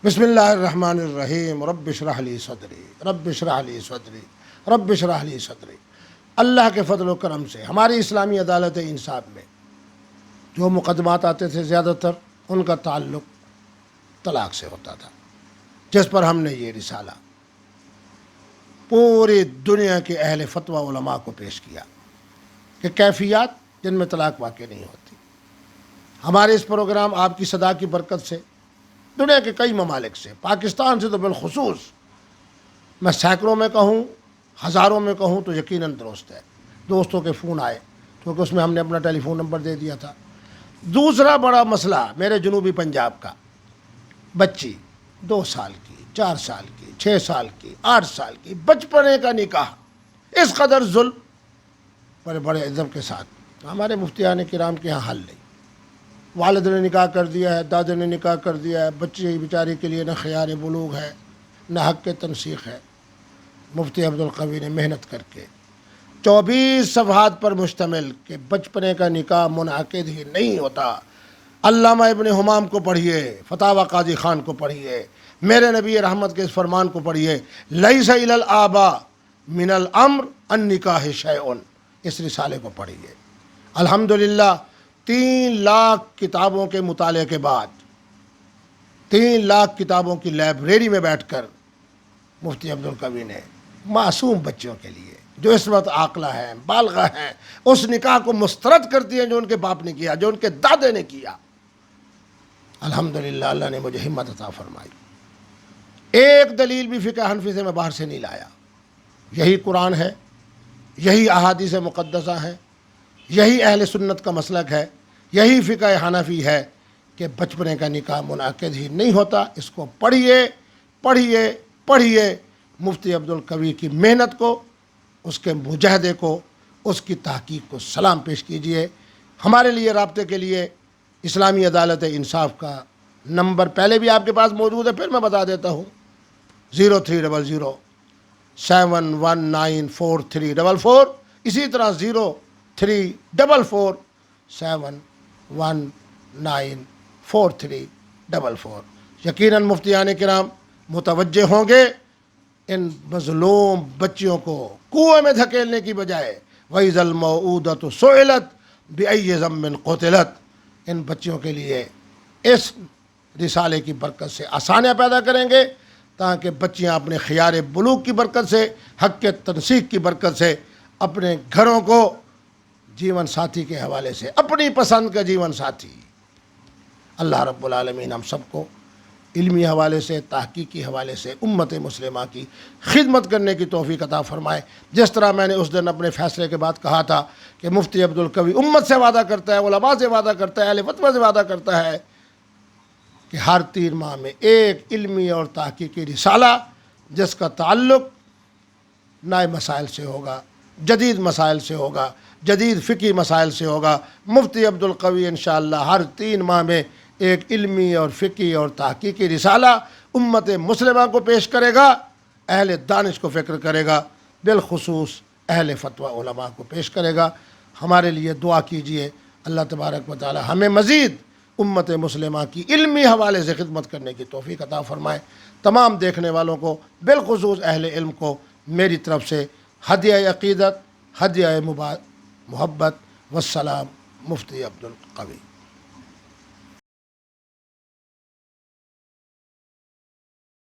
بسم اللہ الرحمن الرحیم رب اشرح لی صدری رب اشرح لی صدری رب اشرح لی صدری۔ اللہ کے فضل و کرم سے ہماری اسلامی عدالت انصاف میں جو مقدمات آتے تھے زیادہ تر ان کا تعلق طلاق سے ہوتا تھا، جس پر ہم نے یہ رسالہ پوری دنیا کے اہل فتویٰ علماء کو پیش کیا کہ کیفیات جن میں طلاق واقع نہیں ہوتی۔ ہمارے اس پروگرام آپ کی صدا کی برکت سے دنیا کے کئی ممالک سے، پاکستان سے تو بالخصوص میں سینکڑوں میں کہوں ہزاروں میں کہوں تو یقیناً درست ہے، دوستوں کے فون آئے کیونکہ اس میں ہم نے اپنا ٹیلی فون نمبر دے دیا تھا۔ دوسرا بڑا مسئلہ میرے جنوبی پنجاب کا، بچی 2 سال کی 4 سال کی 6 سال کی 8 سال کی بچپنے کا نکاح، اس قدر ظلم بڑے بڑے عزم کے ساتھ ہمارے مفتیان کرام کے ہاں حل نہیں۔ والد نے نکاح کر دیا ہے، دادے نے نکاح کر دیا ہے، بچی بیچاری کے لیے نہ خیار بلوغ ہے نہ حق تنسیخ ہے۔ مفتی عبدالقوی نے محنت کر کے 24 صفحات پر مشتمل کہ بچپنے کا نکاح منعقد ہی نہیں ہوتا۔ علامہ ابن حمام کو پڑھیے، فتاوی قاضی خان کو پڑھیے، میرے نبی رحمت کے اس فرمان کو پڑھیے، لیس الی الآباء من الامر النکاح شیء، اس رسالے کو پڑھیے۔ الحمدللہ 3 لاکھ کتابوں کے مطالعے کے بعد 3 لاکھ کتابوں کی لائبریری میں بیٹھ کر مفتی عبدالقوی نے معصوم بچوں کے لیے جو اس وقت عاقلہ ہیں بالغہ ہیں اس نکاح کو مسترد کرتی ہیں جو ان کے باپ نے کیا، جو ان کے دادے نے کیا۔ الحمدللہ اللہ نے مجھے ہمت عطا فرمائی۔ ایک دلیل بھی فقہ حنفی سے میں باہر سے نہیں لایا، یہی قرآن ہے، یہی احادیث مقدسہ ہیں، یہی اہل سنت کا مسلک ہے، یہی فقہ حنفی ہے کہ بچپنے کا نکاح منعقد ہی نہیں ہوتا۔ اس کو پڑھیے پڑھیے پڑھیے، مفتی عبدالقوی کی محنت کو، اس کے مجاہدے کو، اس کی تحقیق کو سلام پیش کیجیے۔ ہمارے لیے رابطے کے لیے اسلامی عدالت انصاف کا نمبر پہلے بھی آپ کے پاس موجود ہے، پھر میں بتا دیتا ہوں، 0300 7194344، اسی طرح 0344 7194344۔ یقیناً مفتیان کرام متوجہ ہوں گے ان مظلوم بچیوں کو کنویں میں دھکیلنے کی بجائے وَإِذَا الْمَوْءُودَةُ سُئِلَتْ بِأَيِّ ذَنبٍ قُتِلَتْ، ان بچیوں کے لیے اس رسالے کی برکت سے آسانیاں پیدا کریں گے تاکہ بچیاں اپنے خیار بلوغ کی برکت سے، حق تنسیق کی برکت سے اپنے گھروں کو جیون ساتھی کے حوالے سے، اپنی پسند کا جیون ساتھی، اللہ رب العالمین ہم سب کو علمی حوالے سے، تحقیقی حوالے سے امت مسلمہ کی خدمت کرنے کی توفیق عطا فرمائے۔ جس طرح میں نے اس دن اپنے فیصلے کے بعد کہا تھا کہ مفتی عبدالقوی امت سے وعدہ کرتا ہے، علماء سے وعدہ کرتا ہے، اہل فتویٰ سے وعدہ کرتا ہے کہ ہر 3 ماہ میں ایک علمی اور تحقیقی رسالہ جس کا تعلق نئے مسائل سے ہوگا، جدید مسائل سے ہوگا، جدید فقہی مسائل سے ہوگا، مفتی عبدالقوی انشاءاللہ ہر 3 ماہ میں ایک علمی اور فقہی اور تحقیقی رسالہ امت مسلمہ کو پیش کرے گا، اہل دانش کو فکر کرے گا، بالخصوص اہل فتویٰ علماء کو پیش کرے گا۔ ہمارے لیے دعا کیجئے، اللہ تبارک و تعالی ہمیں مزید امت مسلمہ کی علمی حوالے سے خدمت کرنے کی توفیق عطا فرمائے۔ تمام دیکھنے والوں کو بالخصوص اہل علم کو میری طرف سے ہدیہ عقیدت، ہدیہ محبت، والسلام، مفتی عبدالقوی۔